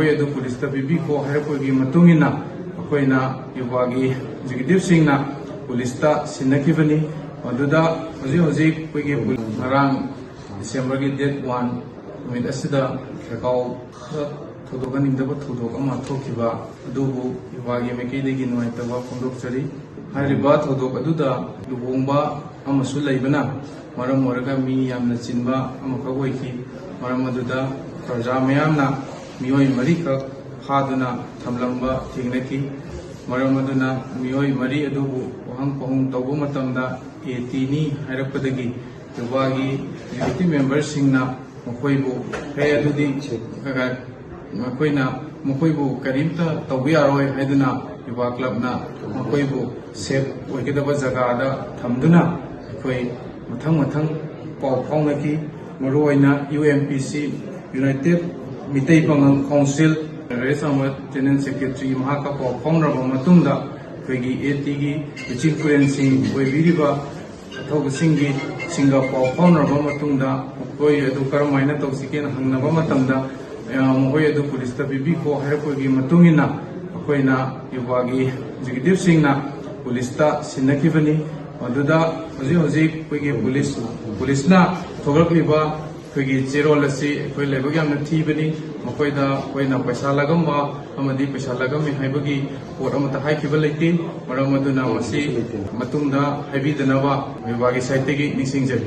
Police पीबीको हैरपगी युवागी executive police सिन्नखिबनी December की date 1 नुमित सरकाउ थोदोकनिंगदब थोदोक अमा थोखिबा अदुबु युवागी मेकैदगी नुवाइतबा फोंदोकचरी हारिबा थोदोक अदुदा लुहोंबा अमसु लैबना मरम ओरगा मी यामना चिनबा अमखा ओइखि मरम अदुदा प्रजा मयामना मियोय मरीखक हादुना थमलंबा थिंगनखि मरम अदुना मियोय मरी अदुबु वहंग पहुंग तौबु मतमदा एटीनी हाइरपदगी युवागी एक्टिव मेंबर सिंगना मखोइबु हे अदुदी मखोइबु करीमता तौबु यारोय हाइदुना युवा क्लबना मखोइबु सेफ ओइगदबा जगादा थमदुना अखोइ मथंग मथंग पाउ फाउनखि मरुओइना UMPC United Meitei Pangal Council Raees Ahmed general secretary महाका पाउ फाउनरबा मतुंगदा अखोइगी एटीगी चिंकुरेंसिंग ओइबिरिबा अथौबसिंगी सिंगा पाउ फाउनरबा मतुंगदा अखोइ अदु करमाइना तौसिकेन हंगनबा मतंगदा मोहय अदु पुलिस पीबीको हैरपगी मतुंगिना अखोइना युवागी एग्जीक्यूटिव सिंगना पुलिस सिन्नखिबनी अदुदा हजिक अखोइगी पुलिसना थोगलक्लिबा अखोइगी चेरोल असि अखोइ लेबग यामना थीबनी मखोइदा अखोइना पैसा लगमबा अमदि पैसा लगमि हाइबगी पोट अमता हाइखिबा लेति मरम अदुना मसि मतुंगदा हाइबिदनबा युवागी साइडतगी निसिंगजै।